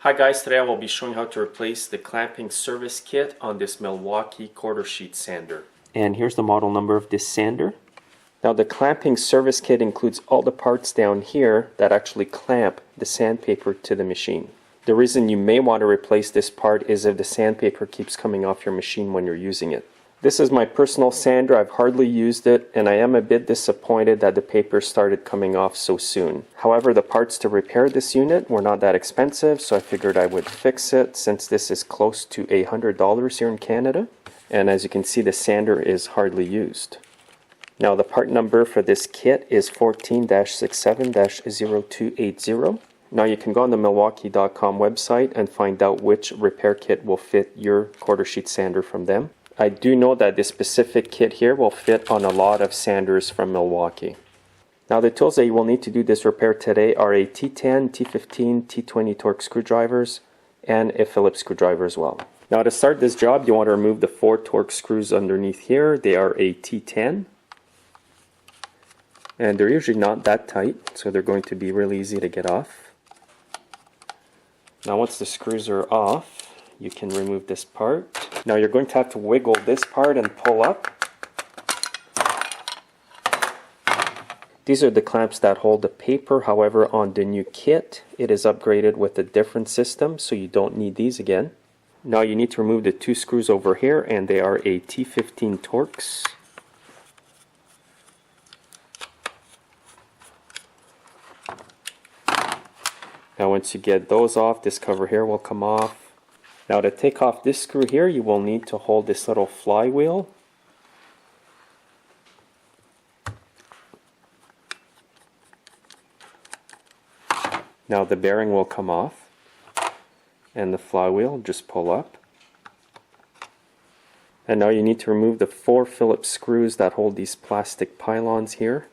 Hi guys, today I will be showing how to replace the clamping service kit on this Milwaukee quarter sheet sander. And here's the model number of this sander. Now the clamping service kit includes all the parts down here that actually clamp the sandpaper to the machine. The reason you may want to replace this part is if the sandpaper keeps coming off your machine when you're using it. This is my personal sander. I've hardly used it, and I am a bit disappointed that the paper started coming off so soon. However, the parts to repair this unit were not that expensive, so I figured I would fix it since this is close to $100 here in Canada. And as you can see, the sander is hardly used. Now the part number for this kit is 14-67-0280. Now you can go on the Milwaukee.com website and find out which repair kit will fit your quarter sheet sander from them. I do know that this specific kit here will fit on a lot of sanders from Milwaukee. Now the tools that you will need to do this repair today are a T10, T15, T20 torque screwdrivers and a Phillips screwdriver as well. Now to start this job, you want to remove the 4 torque screws underneath here. They are a T10 and they're usually not that tight, so they're going to be really easy to get off. Now once the screws are off, you can remove this part. Now you're going to have to wiggle this part and pull up. These are the clamps that hold the paper. However, on the new kit, it is upgraded with a different system, so you don't need these again. Now you need to remove the 2 screws over here, and they are a T15 Torx. Now once you get those off, this cover here will come off. Now to take off this screw here, you will need to hold this little flywheel. Now the bearing will come off and the flywheel, just pull up. And now you need to remove the 4 Phillips screws that hold these plastic pylons here.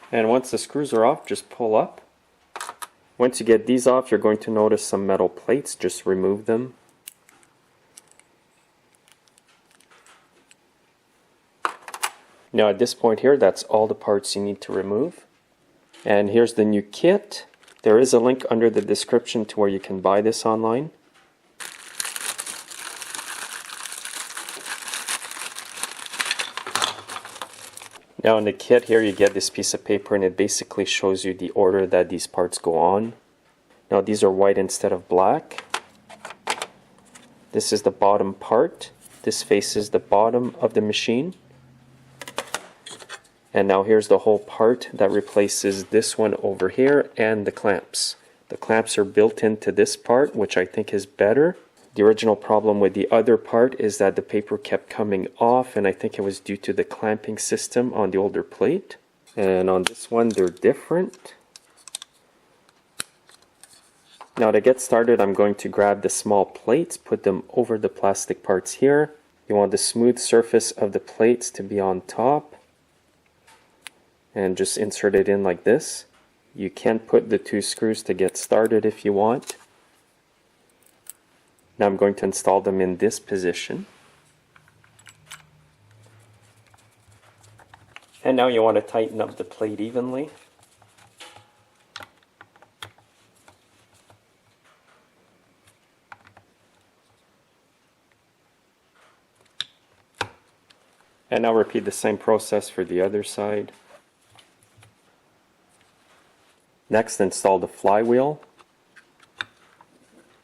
And once the screws are off, just pull up. Once you get these off, you're going to notice some metal plates. Just remove them. Now at this point here, that's all the parts you need to remove. And here's the new kit. There is a link under the description to where you can buy this online. Now in the kit here you get this piece of paper and it basically shows you the order that these parts go on. Now these are white instead of black. This is the bottom part. This faces the bottom of the machine. And now here's the whole part that replaces this one over here and the clamps. The clamps are built into this part, which I think is better. The original problem with the other part is that the paper kept coming off, and I think it was due to the clamping system on the older plate. And on this one, they're different. Now to get started, I'm going to grab the small plates, put them over the plastic parts here. You want the smooth surface of the plates to be on top. And just insert it in like this. You can put the 2 screws to get started if you want. Now I'm going to install them in this position. And now you want to tighten up the plate evenly. And now repeat the same process for the other side. Next, install the flywheel.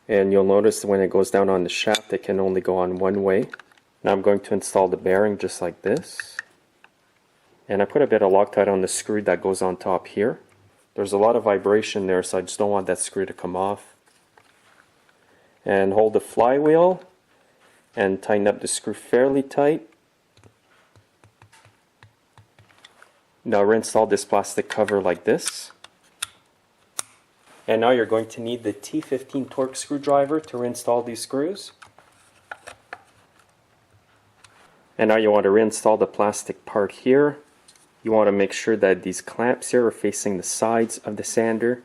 And you'll notice that when it goes down on the shaft, it can only go on one way. Now I'm going to install the bearing just like this. And I put a bit of Loctite on the screw that goes on top here. There's a lot of vibration there, so I just don't want that screw to come off. And hold the flywheel and tighten up the screw fairly tight. Now reinstall this plastic cover like this. And now you're going to need the T15 Torx screwdriver to reinstall these screws. And now you want to reinstall the plastic part here. You want to make sure that these clamps here are facing the sides of the sander.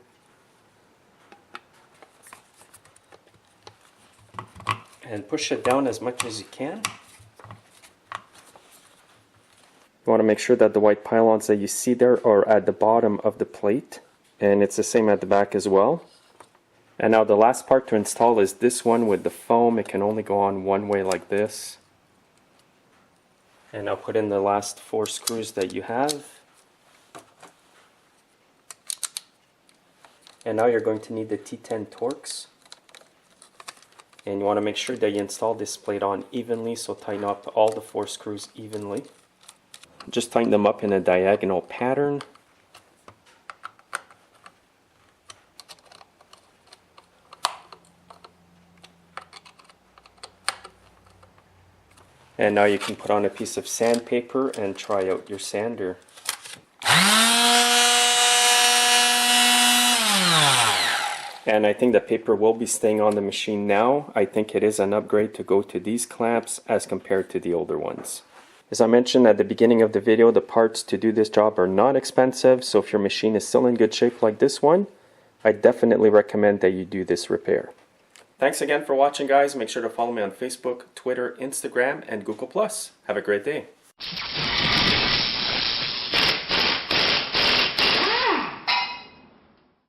And push it down as much as you can. You want to make sure that the white pylons that you see there are at the bottom of the plate, and it's the same at the back as well. And now the last part to install is this one with the foam. It can only go on one way like this. And now put in the last 4 screws that you have. And now you're going to need the T10 Torx. And you want to make sure that you install this plate on evenly, so tighten up all the 4 screws evenly. Just tighten them up in a diagonal pattern. And now you can put on a piece of sandpaper and try out your sander. And I think the paper will be staying on the machine now. I think it is an upgrade to go to these clamps as compared to the older ones. As I mentioned at the beginning of the video, the parts to do this job are not expensive, so if your machine is still in good shape like this one, I definitely recommend that you do this repair. Thanks again for watching, guys. Make sure to follow me on Facebook, Twitter, Instagram, and Google+. Have a great day.